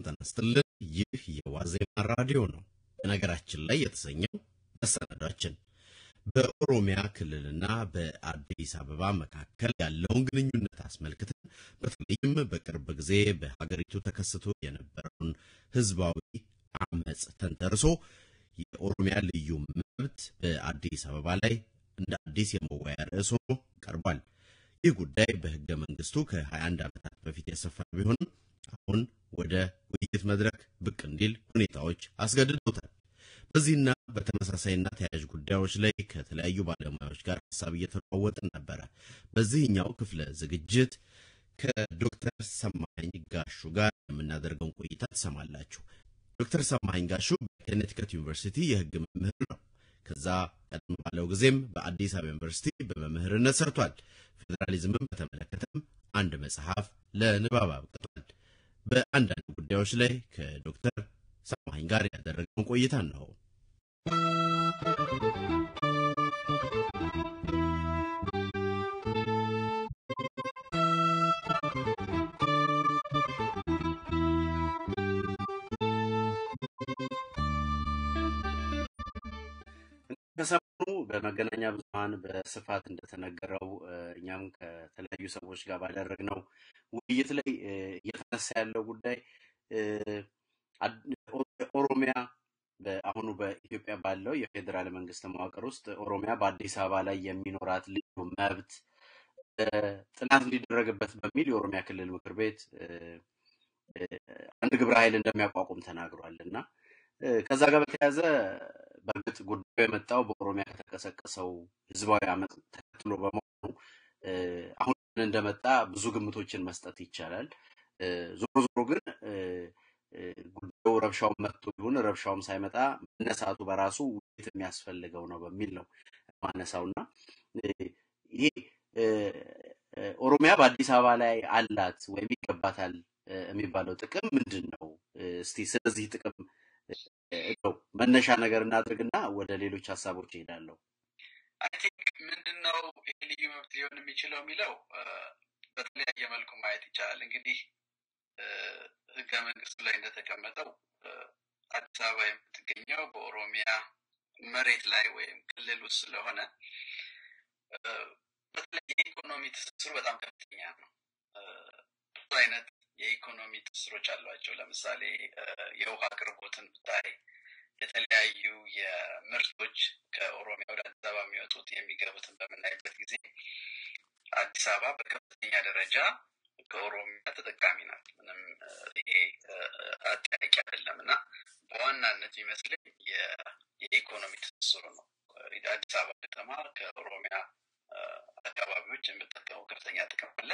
ተነስተልን ይህ የዋዜማ ራዲዮ ነው። በነገራችን ላይ የተሰኘው መሰናዷችን በኦሮሚያ ክልልና በአዲስ አበባ መካከል ያለውን ግንኙነት አስመልክተን በተለይም በቅርብ ጊዜ በሀገሪቱ ተከስቶ የነበረውን ህዝባዊ አመጽ ተንተርሶ የኦሮሚያ ልዩ መብት በአዲስ አበባ ላይ እንደ አዲስ የመወያያ ርዕስ ሆኖ ቀርቧል። ይህ ጉዳይ በህገ መንግስቱ ከ21 ዓመታት በፊት የሰፈረ ቢሆንም አሁን ወደ ውይይት መድረክ ብቅ እንዲል ሁኔታዎች አስገድዶታል። በዚህና በተመሳሳይና ተያያዥ ጉዳዮች ላይ ከተለያዩ ባለሙያዎች ጋር ሐሳብ እየተለዋወጥን ነበር። በዚህኛው ክፍለ ዝግጅት ከዶክተር ሰማኸኝ ጋሹ ጋር የምናደርገውን ቆይታ ተሰማላችሁ። ዶክተር ሰማኸኝ ጋሹ በኬኔቲከት ዩኒቨርሲቲ የህግ መምህር ነው። ከዛ ቀደም ባለው ጊዜም በአዲስ አበባ ዩኒቨርሲቲ በመምህርነት ሰርቷል። ፌደራሊዝምን በተመለከተም አንድ መጽሐፍ ለንባብ አብቅቷል። በአንዳንድ ጉዳዮች ላይ ከዶክተር ሰማኸኝ ጋር ያደረገውን ቆይታ ነው። ከሰሞኑ በመገናኛ ብዙሃን በስፋት እንደተነገረው እኛም ከተለያዩ ሰዎች ጋር ባደረግነው ውይይት ላይ እየተነሳ ያለው ጉዳይ ኦሮሚያ በአሁኑ በኢትዮጵያ ባለው የፌደራል መንግስት መዋቅር ውስጥ ኦሮሚያ በአዲስ አበባ ላይ የሚኖራት ልዩ መብት ጥናት እንዲደረግበት በሚል የኦሮሚያ ክልል ምክር ቤት አንድ ግብረ ኃይል እንደሚያቋቁም ተናግሯልና ከዛ ጋር በተያያዘ በእርግጥ ጉዳዩ የመጣው በኦሮሚያ ከተቀሰቀሰው ህዝባዊ አመጽ ተከትሎ በመሆኑ አሁን እንደመጣ ብዙ ግምቶችን መስጠት ይቻላል። ዞሮ ዞሮ ግን ጉዳዩ ረብሻው መጥቶ ይሁን ረብሻውም ሳይመጣ መነሳቱ በራሱ ውይይት የሚያስፈልገው ነው በሚል ነው ማነሳውና ይሄ ኦሮሚያ በአዲስ አበባ ላይ አላት ወይም ይገባታል የሚባለው ጥቅም ምንድነው? እስቲ ስለዚህ ጥቅም ነው መነሻ ነገር እናድርግና ወደ ሌሎች ሐሳቦች እሄዳለሁ። አይ ቲንክ ምንድነው ልዩ መብት ሊሆን የሚችለው የሚለው በተለያየ መልኩ ማየት ይቻላል። እንግዲህ ህገ መንግስቱ ላይ እንደተቀመጠው አዲስ አበባ የምትገኘው በኦሮሚያ መሬት ላይ ወይም ክልል ውስጥ ስለሆነ በተለይ የኢኮኖሚ ትስስሩ በጣም ከፍተኛ ነው። ብዙ አይነት የኢኮኖሚ ትስስሮች አሏቸው። ለምሳሌ የውሃ አቅርቦትን ብታይ የተለያዩ የምርቶች ከኦሮሚያ ወደ አዲስ አበባ የሚወጡት የሚገቡትን በምናይበት ጊዜ አዲስ አበባ በከፍተኛ ደረጃ ከኦሮሚያ ተጠቃሚ ናት። ምንም ይሄ አጠያቂ አይደለምና በዋናነት ይመስለኝ የኢኮኖሚ ትስስሩ ነው። አዲስ አበባ ከተማ ከኦሮሚያ አካባቢዎች የምትጠቀመው ከፍተኛ ጥቅም አለ።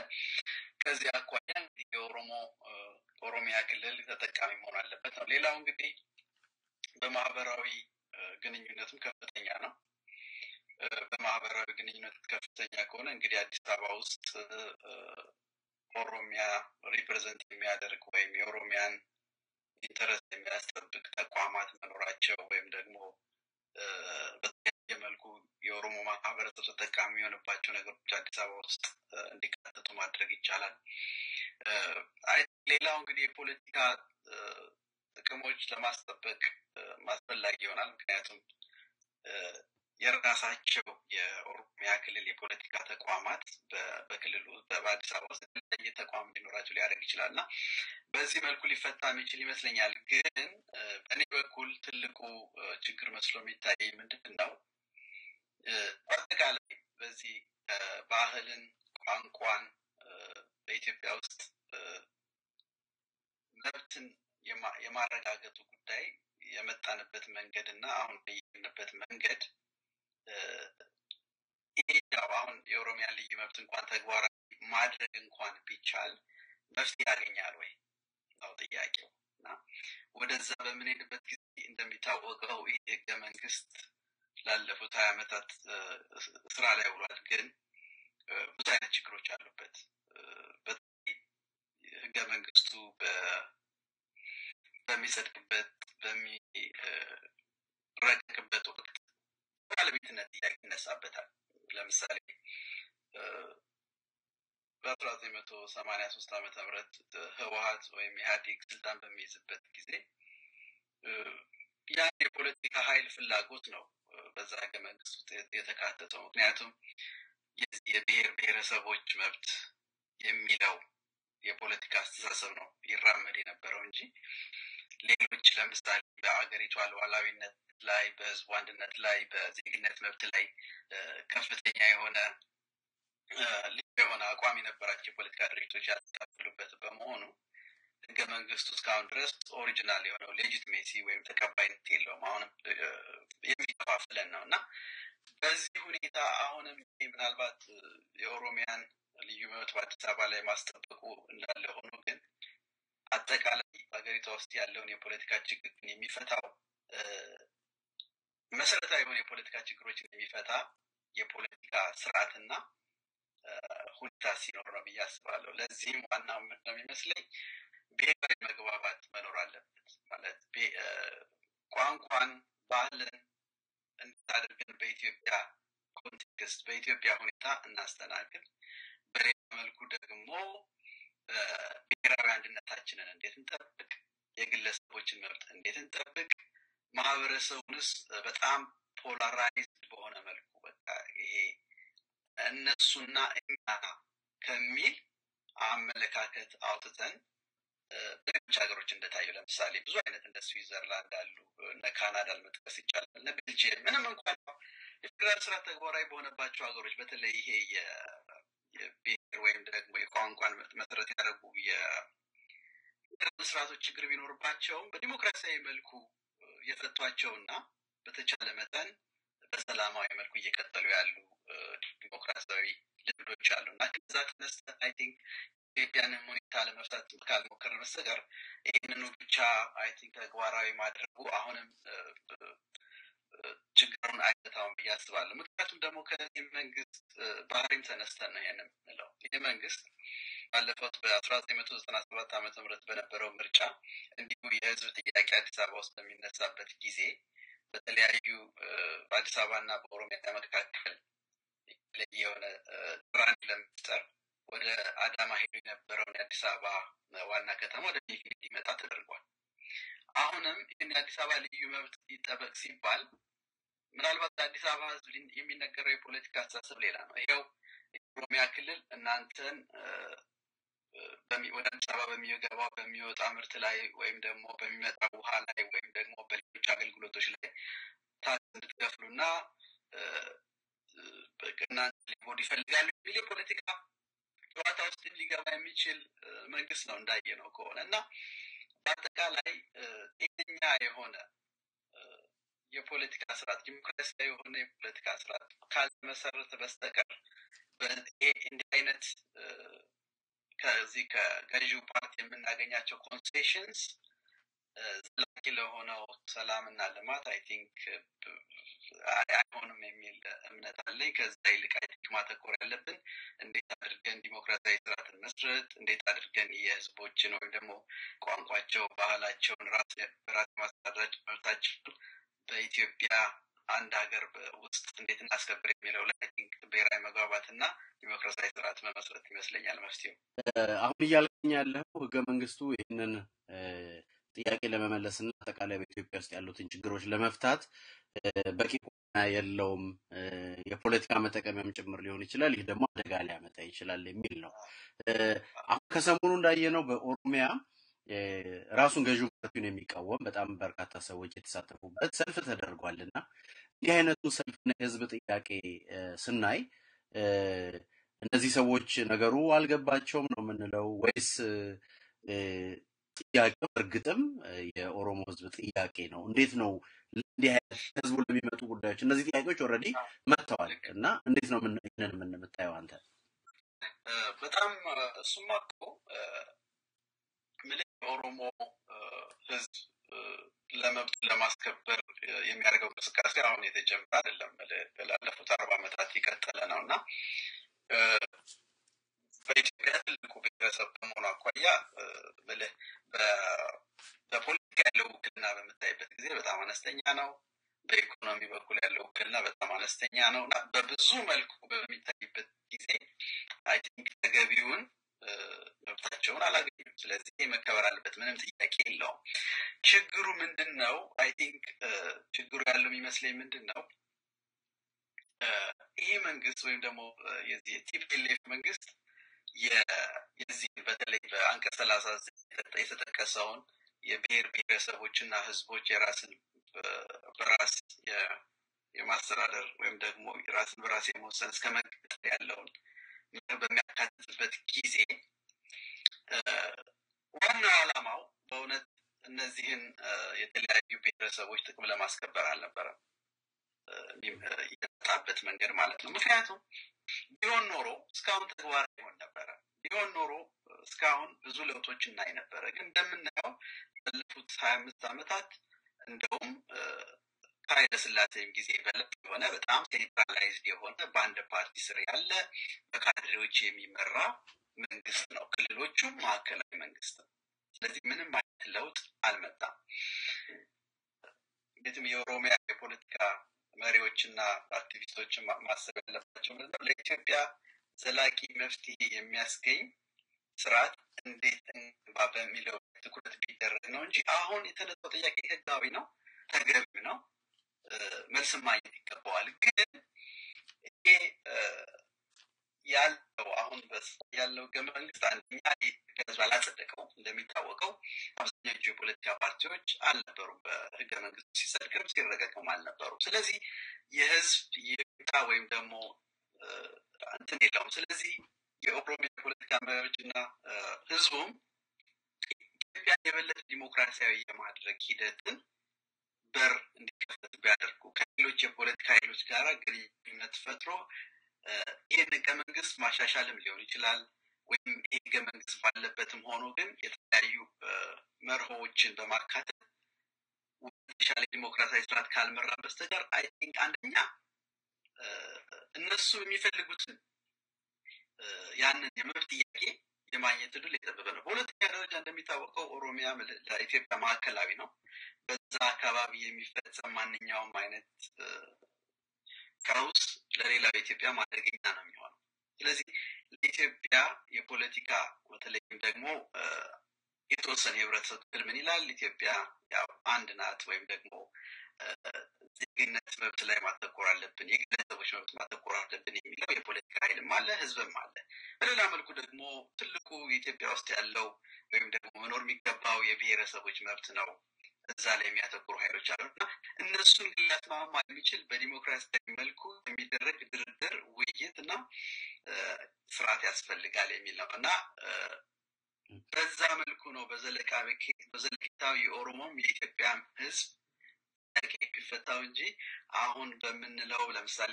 ከዚህ አኳያ እንግዲህ ኦሮሚያ ክልል ተጠቃሚ መሆን አለበት ነው። ሌላው እንግዲህ በማህበራዊ ግንኙነትም ከፍተኛ ነው። በማህበራዊ ግንኙነት ከፍተኛ ከሆነ እንግዲህ አዲስ አበባ ውስጥ ኦሮሚያ ሪፕሬዘንት የሚያደርግ ወይም የኦሮሚያን ኢንተረስት የሚያስጠብቅ ተቋማት መኖራቸው ወይም ደግሞ በተለያየ መልኩ የኦሮሞ ማህበረሰብ ተጠቃሚ የሆነባቸው ነገሮች አዲስ አበባ ውስጥ እንዲካተቱ ማድረግ ይቻላል። ሌላው እንግዲህ የፖለቲካ ጥቅሞች ለማስጠበቅ ማስፈላጊ ይሆናል። ምክንያቱም የራሳቸው የኦሮሚያ ክልል የፖለቲካ ተቋማት በክልሉ በአዲስ አበባ ውስጥ የተለያየ ተቋም እንዲኖራቸው ሊያደርግ ይችላልና በዚህ መልኩ ሊፈታ የሚችል ይመስለኛል። ግን በእኔ በኩል ትልቁ ችግር መስሎ የሚታይ ምንድን ነው? በአጠቃላይ በዚህ ባህልን፣ ቋንቋን በኢትዮጵያ ውስጥ መብትን የማረጋገጡ ጉዳይ የመጣንበት መንገድ እና አሁን የምንበት መንገድ ይሄው አሁን የኦሮሚያ ልዩ መብት እንኳን ተግባራዊ ማድረግ እንኳን ቢቻል መፍትሄ ያገኛል ወይ ነው ጥያቄው። እና ወደዛ በምንሄድበት ጊዜ እንደሚታወቀው ይሄ ህገ መንግስት ላለፉት 20 ዓመታት ስራ ላይ ውሏል። ግን ብዙ አይነት ችግሮች አሉበት። በተለይ ህገ መንግስቱ በሚጸድቅበት በሚረቀቅበት ወቅት ባለቤትነት ጥያቄ ይነሳበታል። ለምሳሌ በ1983 ዓመተ ምህረት ህወሓት ወይም ኢህአዴግ ስልጣን በሚይዝበት ጊዜ ያ የፖለቲካ ኃይል ፍላጎት ነው በዛ ህገ መንግስት ውስጥ የተካተተው። ምክንያቱም የብሔር ብሔረሰቦች መብት የሚለው የፖለቲካ አስተሳሰብ ነው ይራመድ የነበረው እንጂ ሌሎች ለምሳሌ በአገሪቷ ሉዓላዊነት ላይ፣ በህዝቡ አንድነት ላይ፣ በዜግነት መብት ላይ ከፍተኛ የሆነ ልዩ የሆነ አቋም የነበራቸው የፖለቲካ ድርጅቶች ያካፈሉበት በመሆኑ ህገ መንግስቱ እስካሁን ድረስ ኦሪጂናል የሆነው ሌጂቲሜሲ ወይም ተቀባይነት የለውም። አሁንም የሚከፋፍለን ነው እና በዚህ ሁኔታ አሁንም ምናልባት የኦሮሚያን ልዩ መብት በአዲስ አበባ ላይ ማስጠበቁ እንዳለ ሆኖ ግን አጠቃላይ ሀገሪቷ ውስጥ ያለውን የፖለቲካ ችግር የሚፈታው መሰረታዊ የሆነ የፖለቲካ ችግሮችን የሚፈታ የፖለቲካ ስርዓትና ሁኔታ ሲኖር ነው ብዬ አስባለሁ። ለዚህም ዋናው ነው የሚመስለኝ ብሔራዊ መግባባት መኖር አለበት። ማለት ቋንቋን፣ ባህልን እንዴት አድርገን በኢትዮጵያ ኮንቴክስት በኢትዮጵያ ሁኔታ እናስተናግድ፣ በሌላ መልኩ ደግሞ ብሔራዊ አንድነታችንን እንዴት እንጠብቅ፣ የግለሰቦችን መብት እንዴት እንጠብቅ፣ ማህበረሰቡንስ በጣም ፖላራይዝድ በሆነ መልኩ በቃ ይሄ እነሱና እኛ ከሚል አመለካከት አውጥተን በሌሎች ሀገሮች እንደታየው ለምሳሌ ብዙ አይነት እንደ ስዊዘርላንድ አሉ፣ እነ ካናዳን መጥቀስ ይቻላል፣ እነ ቤልጅየም ምንም እንኳን የፌዴራል ስርዓት ተግባራዊ በሆነባቸው ሀገሮች በተለይ ይሄ የብሔር ወይም ደግሞ የቋንቋን መሰረት ያደረጉ የፌዴራል ስርዓቶች ችግር ቢኖርባቸውም በዲሞክራሲያዊ መልኩ የፈቷቸውና በተቻለ መጠን በሰላማዊ መልኩ እየቀጠሉ ያሉ ዲሞክራሲያዊ ልምዶች አሉ እና ከዛ ተነስተን አይ ቲንክ ኢትዮጵያንን ሁኔታ ለመፍታት ካልሞከርን በስተቀር ይህንኑ ብቻ አይ ቲንክ ተግባራዊ ማድረጉ አሁንም ችግሩን አይፈታውም ብዬ አስባለሁ። ምክንያቱም ደግሞ ከዚህ መንግስት ባህሪም ተነስተን ነው ይሄንን የምንለው። ይህ መንግስት ባለፈው በ1997 ዓመተ ምህረት በነበረው ምርጫ እንዲሁ የህዝብ ጥያቄ አዲስ አበባ ውስጥ በሚነሳበት ጊዜ በተለያዩ በአዲስ አበባና በኦሮሚያ መካከል የሆነ ቅራኔ ለመፍጠር ወደ አዳማ ሄዶ የነበረውን የአዲስ አበባ ዋና ከተማ ወደ ፊንፊኔ እንዲመጣ ተደርጓል። አሁንም ይህን የአዲስ አበባ ልዩ መብት ይጠበቅ ሲባል ምናልባት አዲስ አበባ ህዝብ የሚነገረው የፖለቲካ አስተሳሰብ ሌላ ነው። ይኸው የኦሮሚያ ክልል እናንተን ወደ አዲስ አበባ በሚገባው በሚወጣ ምርት ላይ ወይም ደግሞ በሚመጣ ውሃ ላይ ወይም ደግሞ በሌሎች አገልግሎቶች ላይ ታክስ እንድትከፍሉና እናንተ ሊቦድ ይፈልጋሉ የሚል የፖለቲካ ጨዋታ ውስጥ ሊገባ የሚችል መንግስት ነው እንዳየ ነው ከሆነ እና በአጠቃላይ ጤነኛ የሆነ የፖለቲካ ስርዓት ዲሞክራሲያዊ የሆነ የፖለቲካ ስርዓት ካልመሰረተ በስተቀር እንዲህ አይነት ከዚህ ከገዢው ፓርቲ የምናገኛቸው ኮንሴሽንስ ዘላቂ ለሆነው ሰላምና ልማት አይ ቲንክ አይሆንም የሚል እምነት አለኝ። ከዛ ይልቅ አይ ቲንክ ማተኮር ያለብን እንዴት አድርገን ዲሞክራሲያዊ ስርዓትን መስረት፣ እንዴት አድርገን የህዝቦችን ወይም ደግሞ ቋንቋቸው፣ ባህላቸውን ራስ ማስተዳደር መብታቸውን በኢትዮጵያ አንድ ሀገር ውስጥ እንዴት እናስከብር የሚለው ላይ አይ ቲንክ ብሔራዊ መግባባትና ዲሞክራሲያዊ ስርዓት መመስረት ይመስለኛል መፍትሄው። አሁን እያልከኝ ያለው ህገ መንግስቱ ይህንን ጥያቄ ለመመለስና አጠቃላይ በኢትዮጵያ ውስጥ ያሉትን ችግሮች ለመፍታት በቂ ቁመና የለውም፣ የፖለቲካ መጠቀሚያም ጭምር ሊሆን ይችላል፣ ይህ ደግሞ አደጋ ሊያመጣ ይችላል የሚል ነው። አሁን ከሰሞኑ እንዳየነው በኦሮሚያ ራሱን ገዢው ፓርቲውን የሚቃወም በጣም በርካታ ሰዎች የተሳተፉበት ሰልፍ ተደርጓልና እንዲህ አይነቱ ሰልፍና የህዝብ ጥያቄ ስናይ እነዚህ ሰዎች ነገሩ አልገባቸውም ነው የምንለው ወይስ ጥያቄው እርግጥም የኦሮሞ ህዝብ ጥያቄ ነው? እንዴት ነው እንዲህ አይነት ህዝቡ ለሚመጡ ጉዳዮች እነዚህ ጥያቄዎች ኦልሬዲ መጥተዋል እና እንዴት ነው ይህንን የምታየው አንተ? በጣም እሱማ እኮ የኦሮሞ ህዝብ ለመብት ለማስከበር የሚያደርገው እንቅስቃሴ አሁን የተጀመረ አይደለም። ላለፉት 40 ዓመታት የቀጠለ ነው እና በኢትዮጵያ ትልቁ ብሔረሰብ ከመሆኑ አኳያ በፖለቲካ ያለው ውክልና በምታይበት ጊዜ በጣም አነስተኛ ነው። በኢኮኖሚ በኩል ያለው ውክልና በጣም አነስተኛ ነው እና በብዙ መልኩ በሚታይበት ጊዜ አይ ቲንክ ተገቢውን ስለዚህ መከበር አለበት፣ ምንም ጥያቄ የለውም። ችግሩ ምንድነው? አይ ቲንክ ችግሩ ያለው የሚመስለኝ ምንድነው ይሄ መንግስት ወይም ደግሞ የዚህ ቲፒኤልኤፍ መንግስት የዚህ በተለይ በአንቀጽ 30 የተጠቀሰውን የብሔር ብሔረሰቦችና ህዝቦች የራስን በራስ የማስተዳደር ወይም ደግሞ የራስን በራስ የመወሰን እስከ መገንጠል ያለውን በሚያካትትበት ጊዜ ዋናው ዓላማው በእውነት እነዚህን የተለያዩ ብሔረሰቦች ጥቅም ለማስከበር አልነበረም የመጣበት መንገድ ማለት ነው። ምክንያቱም ቢሆን ኖሮ እስካሁን ተግባራዊ ይሆን ነበረ። ቢሆን ኖሮ እስካሁን ብዙ ለውጦች እናይ ነበረ። ግን እንደምናየው ባለፉት 25 ዓመታት እንደውም ከኃይለ ሥላሴም ጊዜ በለጥ የሆነ በጣም ሴንትራላይዝድ የሆነ በአንድ ፓርቲ ስር ያለ በካድሬዎች የሚመራ መንግስት ነው። ክልሎቹም ማዕከላዊ መንግስት ነው። ስለዚህ ምንም አይነት ለውጥ አልመጣም። እንግዲህ የኦሮሚያ የፖለቲካ መሪዎችና አክቲቪስቶችን ማሰብ ያለባቸው ምንድነው? ለኢትዮጵያ ዘላቂ መፍትሄ የሚያስገኝ ስርዓት እንዴት እንባ በሚለው ትኩረት ቢደረግ ነው እንጂ አሁን የተነሳው ጥያቄ ህጋዊ ነው፣ ተገቢ ነው፣ መልስ ማግኘት ይገባዋል። ግን ይሄ ያለው አሁን ያለው ህገ መንግስት አንደኛ የኢትዮጵያ ህዝብ አላጸደቀው። እንደሚታወቀው አብዛኞቹ የፖለቲካ ፓርቲዎች አልነበሩም፣ በህገ መንግስቱ ሲጸድቅም ሲረቀቅም አልነበሩም። ስለዚህ የህዝብ ይሁንታ ወይም ደግሞ እንትን የለውም። ስለዚህ የኦሮሚያ ፖለቲካ መሪዎችና ህዝቡም ኢትዮጵያ የበለጠ ዲሞክራሲያዊ የማድረግ ሂደትን በር እንዲከፈት ቢያደርጉ ከሌሎች የፖለቲካ ኃይሎች ጋር ግንኙነት ፈጥሮ ይህን ህገ መንግስት ማሻሻልም ሊሆን ይችላል፣ ወይም ይህ ህገ መንግስት ባለበትም ሆኖ ግን የተለያዩ መርሆዎችን በማካተት የተሻለ ዲሞክራሲያዊ ስርዓት ካልመራ በስተቀር አይ ቲንክ አንደኛ እነሱ የሚፈልጉትን ያንን የመብት ጥያቄ የማግኘት ዕድል የጠበበ ነው። በሁለተኛ ደረጃ እንደሚታወቀው ኦሮሚያ ለኢትዮጵያ ማዕከላዊ ነው። በዛ አካባቢ የሚፈጸም ማንኛውም አይነት ቀውስ ለሌላው ኢትዮጵያ አደገኛ ነው የሚሆነው። ስለዚህ ለኢትዮጵያ የፖለቲካ በተለይም ደግሞ የተወሰነ የህብረተሰብ ክፍል ምን ይላል? ኢትዮጵያ ያው አንድ ናት ወይም ደግሞ ዜግነት መብት ላይ ማተኮር አለብን፣ የግለሰቦች መብት ማተኮር አለብን የሚለው የፖለቲካ ኃይልም አለ፣ ህዝብም አለ። በሌላ መልኩ ደግሞ ትልቁ ኢትዮጵያ ውስጥ ያለው ወይም ደግሞ መኖር የሚገባው የብሔረሰቦች መብት ነው፣ እዛ ላይ የሚያተኩሩ ኃይሎች አሉና እነሱን ሊያስማማ የሚችል በዲሞክራሲያዊ መልኩ የሚደረግ ድርድር፣ ውይይት እና ስርዓት ያስፈልጋል የሚል ነው እና በዛ መልኩ ነው በዘለቄታዊ የኦሮሞም የኢትዮጵያ ህዝብ የሚፈታው እንጂ አሁን በምንለው ለምሳሌ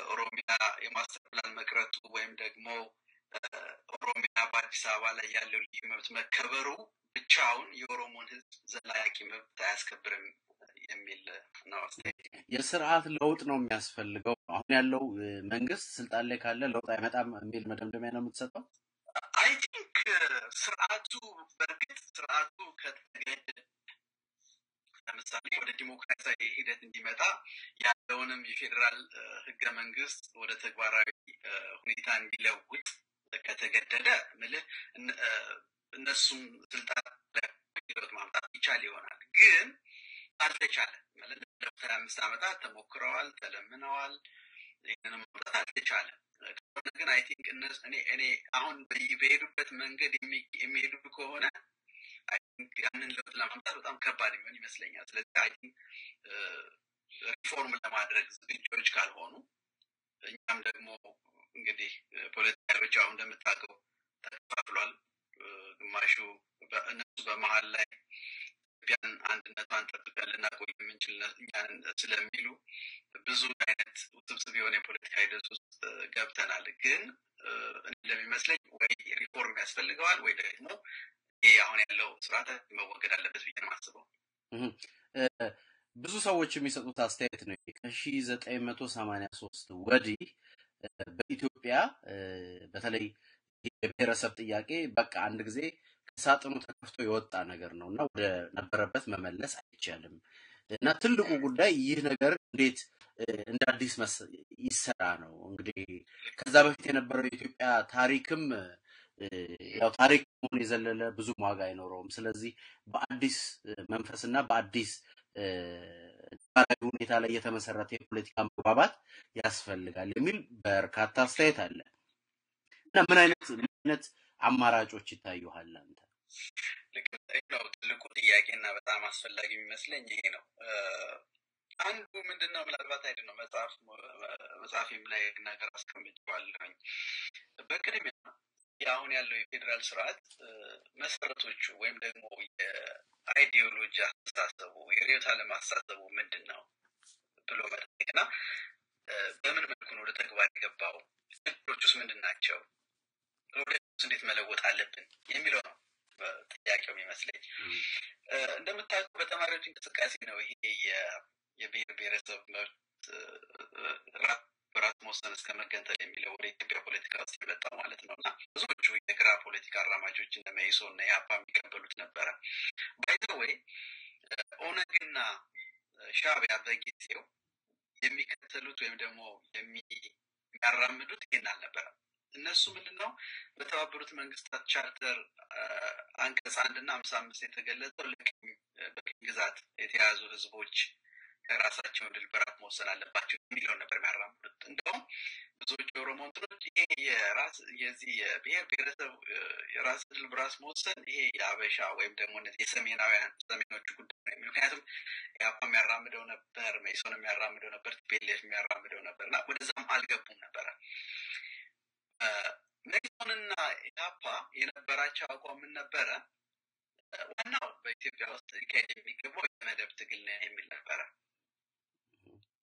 ኦሮሚያ የማስተር ፕላን መቅረቱ ወይም ደግሞ ኦሮሚያ በአዲስ አበባ ላይ ያለው ልዩ መብት መከበሩ ብቻውን የኦሮሞን ህዝብ ዘላቂ መብት አያስከብርም የሚል ነው። የስርዓት ለውጥ ነው የሚያስፈልገው። አሁን ያለው መንግስት ስልጣን ላይ ካለ ለውጥ አይመጣም የሚል መደምደሚያ ነው የምትሰጠው? አይ ቲንክ ስርዓቱ በእርግጥ ስርዓቱ ከተገኘ ለምሳሌ ወደ ዲሞክራሲያዊ ሂደት እንዲመጣ ያለውንም የፌዴራል ህገ መንግስት ወደ ተግባራዊ ሁኔታ እንዲለውጥ ከተገደደ ምልህ እነሱም ስልጣን ላይ ማምጣት ይቻል ይሆናል። ግን አልተቻለ ማለት ዶክተር 5 ዓመታት ተሞክረዋል፣ ተለምነዋል፣ ይህንን ማምጣት አልተቻለም። ግን አይ ቲንክ እኔ አሁን በሄዱበት መንገድ የሚሄዱ ከሆነ አይ ቲንክ ያንን ለውጥ ለማምጣት በጣም ከባድ የሚሆን ይመስለኛል። ስለዚህ አይ ቲንክ ሪፎርም ለማድረግ ዝግጆች ካልሆኑ እኛም ደግሞ እንግዲህ ፖለቲካዎች አሁን እንደምታውቀው ተከፋፍሏል። ግማሹ እነሱ በመሀል ላይ ኢትዮጵያን አንድነቷን ጠብቀን ልናቆይ የምንችል እኛን ስለሚሉ ብዙ አይነት ውስብስብ የሆነ የፖለቲካ ሂደት ውስጥ ገብተናል። ግን እንደሚመስለኝ ወይ ሪፎርም ያስፈልገዋል ወይ ደግሞ ይሄ አሁን ያለው ስርዓት መወገድ አለበት ብዬ ነው የማስበው። ብዙ ሰዎች የሚሰጡት አስተያየት ነው ከ1983 ወዲህ በኢትዮጵያ በተለይ የብሔረሰብ ጥያቄ በቃ አንድ ጊዜ ከሳጥኑ ተከፍቶ የወጣ ነገር ነውና ወደ ነበረበት መመለስ አይቻልም እና ትልቁ ጉዳይ ይህ ነገር እንዴት እንደ አዲስ ይሰራ ነው። እንግዲህ ከዛ በፊት የነበረው የኢትዮጵያ ታሪክም ያው ታሪክ ሆነ የዘለለ ብዙ ዋጋ አይኖረውም። ስለዚህ በአዲስ መንፈስና በአዲስ ነባራዊ ሁኔታ ላይ የተመሰረተ የፖለቲካ መግባባት ያስፈልጋል የሚል በርካታ አስተያየት አለ እና ምን አይነት አማራጮች ይታዩሃል አንተ? ልክ ነው። ትልቁ ጥያቄና በጣም አስፈላጊ የሚመስለኝ ይሄ ነው። አንዱ ምንድነው ምናልባት አይደለም መጽሐፌም ላይ ነገር አስቀምጬዋለሁኝ። በቅድሚያ አሁን ያለው የፌዴራል ስርዓት መሰረቶቹ ወይም ደግሞ የአይዲዮሎጂ አስተሳሰቡ የርዕዮተ ዓለም አስተሳሰቡ ምንድን ነው ብሎ መጠየቅና በምን መልኩ ነው ወደ ተግባር የገባው፣ ችግሮቹስ ምንድን ናቸው፣ ወደፊት እንዴት መለወጥ አለብን የሚለው ነው ጥያቄው የሚመስለኝ። እንደምታውቀው በተማሪዎች እንቅስቃሴ ነው ይሄ የብሔር ብሔረሰብ መብት በራስ መወሰን እስከ መገንጠል የሚለው ወደ ኢትዮጵያ ፖለቲካ ውስጥ የመጣው ማለት ነው እና ብዙዎቹ የግራ ፖለቲካ አራማጆች እነ መኢሶን እና ኢህአፓ የሚቀበሉት ነበረ። ባይዘወይ ኦነግና ሻዕቢያ በጊዜው የሚከተሉት ወይም ደግሞ የሚያራምዱት ይሄን አልነበረም። እነሱ ምንድነው በተባበሩት መንግስታት ቻርተር አንቀጽ 1 እና 55 የተገለጸው በቅኝ ግዛት የተያዙ ህዝቦች የራሳቸውን ድል በራስ መወሰን አለባቸው የሚለውን ነበር የሚያራምዱት። እንደውም ብዙዎቹ የኦሮሞ እንትኖች ይሄ የዚህ የብሔር ብሔረሰብ የራስ ድል በራስ መወሰን ይሄ የአበሻ ወይም ደግሞ እነዚህ የሰሜኖቹ ጉዳይ ነው። ምክንያቱም ኢህአፓ የሚያራምደው ነበር፣ መኢሶን የሚያራምደው ነበር፣ ቲፒኤልኤፍ የሚያራምደው ነበር እና ወደዛም አልገቡም ነበረ። መኢሶንና ኢህአፓ የነበራቸው አቋም ምን ነበረ? ዋናው በኢትዮጵያ ውስጥ ሊካሄድ የሚገባው የመደብ ትግል ነው የሚል ነበረ።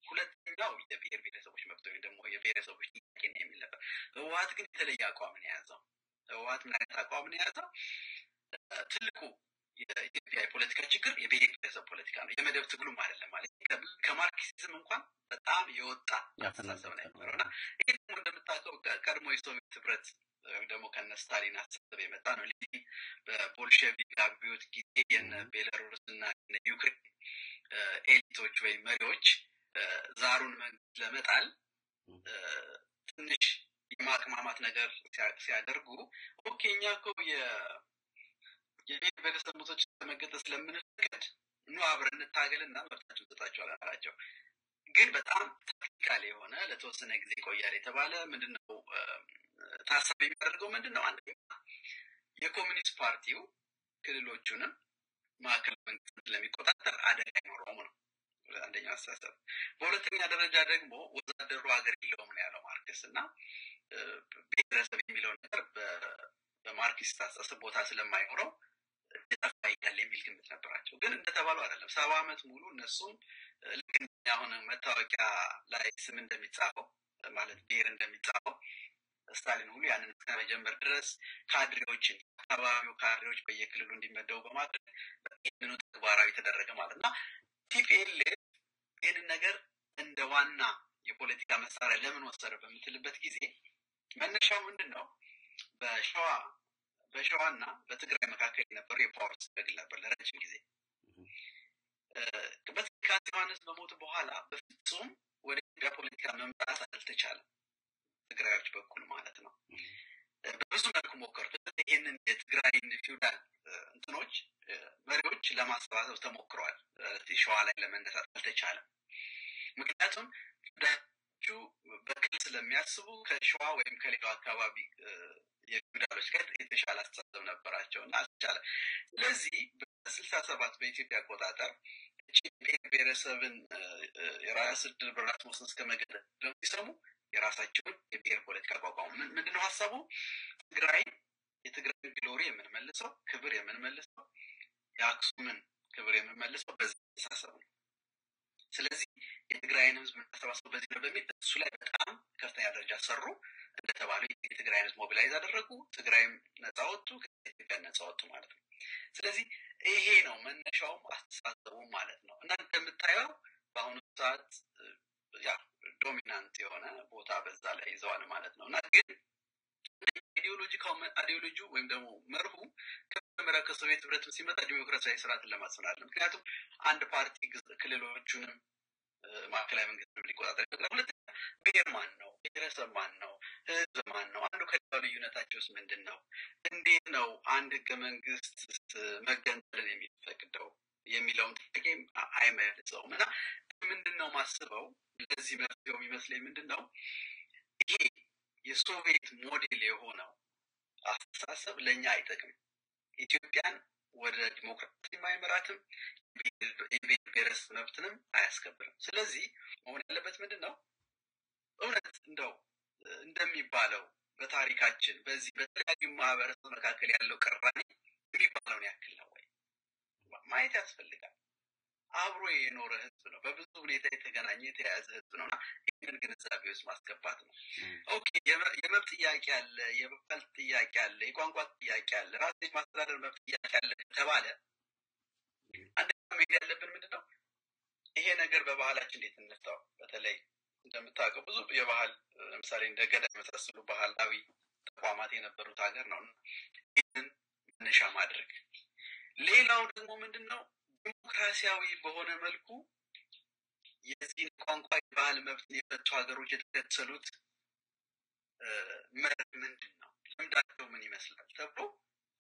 ሁለተኛው የብሔር ብሔረሰቦች መብት ወይም ደግሞ የብሔረሰቦች ጥያቄ ነው የሚል ነበር። ህወሓት ግን የተለየ አቋም ነው የያዘው። ህወሓት ምን አይነት አቋም ነው የያዘው? ትልቁ የኢትዮጵያ የፖለቲካ ችግር የብሔር ብሔረሰብ ፖለቲካ ነው፣ የመደብ ትግሉም አይደለም ማለት ከማርክሲዝም እንኳን በጣም የወጣ አስተሳሰብ ነው የነበረው እና ይሄ ደግሞ እንደምታውቀው ቀድሞ የሶቪየት ህብረት ወይም ደግሞ ከነ ስታሊን አስተሳሰብ የመጣ ነው። በቦልሼቪክ አብዮት ጊዜ የነ ቤላሩስ እና ዩክሬን ኤሊቶች ወይም መሪዎች ዛሩን መንግስት ለመጣል ትንሽ የማቅማማት ነገር ሲያደርጉ ኦኬ እኛ እኮ የብሔር ብሔረሰብ መብቶች ለመገንጠል ስለምንፈቅድ ኑ አብረን እንታገልና መብታቸውን እንሰጣቸዋለን አላቸው። ግን በጣም ታክቲካል የሆነ ለተወሰነ ጊዜ ይቆያል የተባለ ምንድነው ታሳቢ የሚያደርገው ምንድነው? አንደኛ የኮሚኒስት ፓርቲው ክልሎቹንም ማዕከል መንግስት ለሚቆጣጠር አደጋ አይኖረውም ነው አንደኛው አስተሳሰብ። በሁለተኛ ደረጃ ደግሞ ወዛደሩ ሀገር የለውም ነው ያለው ማርክስ እና ብሔረሰብ የሚለው ነገር በማርክሲስት አስተሳሰብ ቦታ ስለማይኖረው የጠፋ ይላል የሚል ግምት ነበራቸው። ግን እንደተባለው አይደለም። 70 ዓመት ሙሉ እነሱም ልክ አሁን መታወቂያ ላይ ስም እንደሚጻፈው ማለት ብሔር እንደሚጻፈው ስታሊን ሁሉ ያንን እስከመጀመር ድረስ ካድሬዎችን አካባቢው ካድሬዎች በየክልሉ እንዲመደቡ በማድረግ ይህንኑ ተግባራዊ ተደረገ ማለት እና ቲፒኤልኤፍ ይህንን ነገር እንደ ዋና የፖለቲካ መሳሪያ ለምን ወሰደ በምትልበት ጊዜ መነሻው ምንድን ነው? በሸዋና በትግራይ መካከል የነበረው የፓወር ስትራግል ነበር ለረጅም ጊዜ። በትካት ዮሐንስ በሞት በኋላ በፍጹም ወደ ኢትዮጵያ ፖለቲካ መምጣት አልተቻለም፣ ትግራዮች በኩል ማለት ነው። በብዙ መልኩ ሞከሩት። ይህንን የትግራይን ፊውዳል እንትኖች መሪዎች ለማሰባሰብ ተሞክረዋል። ሸዋ ላይ ለመነሳት አልተቻለም። ምክንያቱም ፊውዳሎቹ በክል ስለሚያስቡ ከሸዋ ወይም ከሌላው አካባቢ የፊውዳሎች ጋር የተሻለ አስተሳሰብ ነበራቸው እና አልተቻለም። ስለዚህ በ67 በኢትዮጵያ አቆጣጠር ብሔረሰብን የራስ ዕድል በራስ መወሰን እስከ መገንጠል ሲሰሙ የራሳቸውን የብሔር ፖለቲካ አቋቋሙ። ምንድነው ሀሳቡ? የትግራይን ግሎሪ የምንመልሰው ክብር የምንመልሰው የአክሱምን ክብር የምንመልሰው በዚህ አስተሳሰብ ነው። ስለዚህ የትግራይን ህዝብ የምናሰባስበው በዚህ ነው በሚል እሱ ላይ በጣም ከፍተኛ ደረጃ ሰሩ። እንደተባለው የትግራይን ህዝብ ሞቢላይዝ አደረጉ። ትግራይም ነፃ ወጡ፣ ከኢትዮጵያ ነፃ ወጡ ማለት ነው። ስለዚህ ይሄ ነው መነሻውም አስተሳሰቡም ማለት ነው እና እንደምታየው በአሁኑ ሰዓት ዶሚናንት የሆነ ቦታ በዛ ላይ ይዘዋል ማለት ነው እና ግን አይዲዮሎጂ ወይም ደግሞ መርሁ ከመጀመሪያ ከሶቪየት ህብረት ሲመጣ ዲሞክራሲያዊ ስርዓትን ለማስፈናል። ምክንያቱም አንድ ፓርቲ ክልሎቹንም ማዕከላዊ መንግስት ሊቆጣጠር ይችላል። ሁለተኛ ብሔር ማን ነው? ብሔረሰብ ማን ነው? ህዝብ ማን ነው? አንዱ ከሌላው ልዩነታቸውስ ምንድን ነው? እንዴት ነው አንድ ህገ መንግስት መገንጠልን የሚፈቅደው የሚለውን ጥያቄ አይመልሰውም። እና ምንድን ነው ማስበው ለዚህ መፍትሄው የሚመስለኝ ምንድን ነው ይሄ የሶቪየት ሞዴል የሆነው አስተሳሰብ ለእኛ አይጠቅም። ኢትዮጵያን ወደ ዲሞክራሲ አይመራትም፣ የብሔረሰብ መብትንም አያስከብርም። ስለዚህ መሆን ያለበት ምንድን ነው እውነት እንደው እንደሚባለው በታሪካችን በዚህ በተለያዩ ማህበረሰብ መካከል ያለው ቅራኔ የሚባለውን ያክል ነው ወይ ማየት ያስፈልጋል። አብሮ የኖረ ህዝብ ነው፣ በብዙ ሁኔታ የተገናኘ የተያያዘ ህዝብ ነውና ይህንን ግንዛቤ ውስጥ ማስገባት ነው። ኦኬ የመብት ጥያቄ አለ፣ የባህል ጥያቄ አለ፣ የቋንቋ ጥያቄ አለ፣ ራስን ማስተዳደር መብት ጥያቄ አለ ተባለ። አንደኛ መሄድ ያለብን ምንድነው ይሄ ነገር በባህላችን እንዴት እንፍታው? በተለይ እንደምታውቀው ብዙ የባህል ለምሳሌ እንደ ገዳ የመሳሰሉ ባህላዊ ተቋማት የነበሩት ሀገር ነው። ይህንን መነሻ ማድረግ። ሌላው ደግሞ ምንድነው ዲሞክራሲያዊ በሆነ መልኩ የዚህ ቋንቋ የባህል መብት የፈቱ ሀገሮች የተከተሉት መርህ ምንድን ነው? ልምዳቸው ምን ይመስላል ተብሎ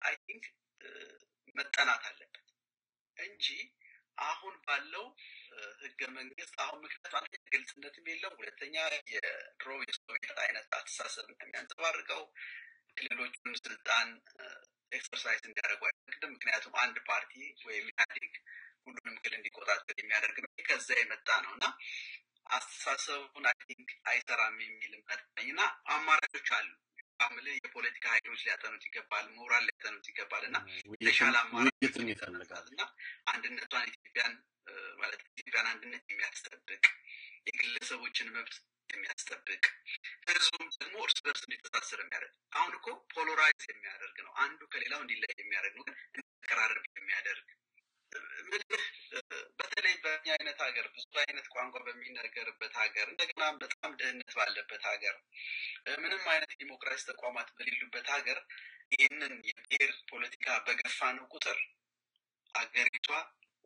አይ ቲንክ መጠናት አለበት እንጂ አሁን ባለው ህገ መንግስት አሁን ምክንያቱም አንደኛ ግልጽነትም የለውም፣ ሁለተኛ የድሮ የሶቪየት አይነት አስተሳሰብ የሚያንጸባርቀው ክልሎቹን ስልጣን ኤክሰርሳይዝ እንዲያደርጉ አይፈቅድም። ምክንያቱም አንድ ፓርቲ ወይም ኢህአዴግ ሁሉንም ክልል እንዲቆጣጠር የሚያደርግ ነው። ከዛ የመጣ ነው እና አስተሳሰቡን አይ ቲንክ አይሰራም የሚል እምነት ነኝ እና አማራጮች አሉ። አምለ የፖለቲካ ኃይሎች ሊያጠኑት ይገባል፣ ምሁራን ሊያጠኑት ይገባል እና የተሻለ አማራጭ ይፈልጋል እና አንድነቷን ኢትዮጵያን ማለት ኢትዮጵያን አንድነት የሚያስጠብቅ የግለሰቦችን መብት የሚያስጠብቅ ህዝቡም ደግሞ እርስ በርስ እንዲተሳሰር የሚያደርግ አሁን እኮ ፖሎራይዝ የሚያደርግ ነው፣ አንዱ ከሌላው እንዲለይ የሚያደርግ ነው፣ ግን እንዲቀራረብ የሚያደርግ በተለይ በእኛ አይነት ሀገር ብዙ አይነት ቋንቋ በሚነገርበት ሀገር እንደገና በጣም ድህነት ባለበት ሀገር ምንም አይነት ዲሞክራሲ ተቋማት በሌሉበት ሀገር ይህንን የብሔር ፖለቲካ በገፋ ነው ቁጥር ሀገሪቷ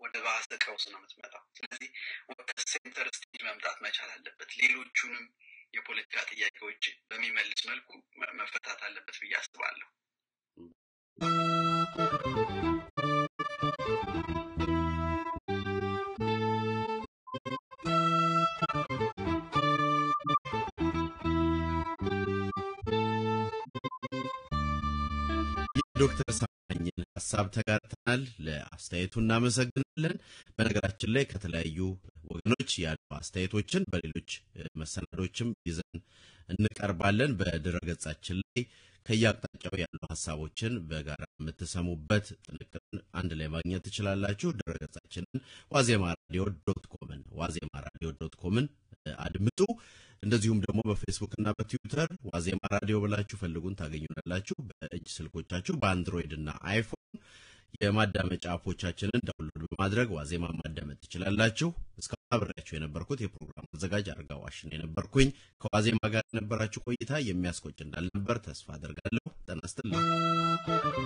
ወደ ባሰ ቀውስ ነው የምትመጣው። ስለዚህ ወደ ሴንተር ስቴጅ መምጣት መቻል አለበት። ሌሎቹንም የፖለቲካ ጥያቄዎች በሚመልስ መልኩ መፈታት አለበት ብዬ አስባለሁ። ዶክተር ሰማኝን ሐሳብ ተጋርተናል። ለአስተያየቱ እናመሰግናለን። በነገራችን ላይ ከተለያዩ ወገኖች ያሉ አስተያየቶችን በሌሎች መሰናዶችም ይዘን እንቀርባለን። በድረገጻችን ላይ ከያቅጣጫው ያሉ ሐሳቦችን በጋራ የምትሰሙበት ጥንቅርን አንድ ላይ ማግኘት ትችላላችሁ። ድረገጻችንን wazemaradio.com wazemaradio.com አድምጡ። እንደዚሁም ደግሞ በፌስቡክ እና በትዊተር ዋዜማ ራዲዮ ብላችሁ ፈልጉን ታገኙናላችሁ። በእጅ ስልኮቻችሁ በአንድሮይድ እና አይፎን የማዳመጫ አፖቻችንን ዳውንሎድ በማድረግ ዋዜማ ማዳመጥ ትችላላችሁ። እስካሁን አብሬያችሁ የነበርኩት የፕሮግራሙ አዘጋጅ አርጋው አሽኔ ነበርኩኝ። ከዋዜማ ጋር የነበራችሁ ቆይታ የሚያስቆጭ እንዳልነበር ተስፋ አደርጋለሁ። ጤና ይስጥልኝ።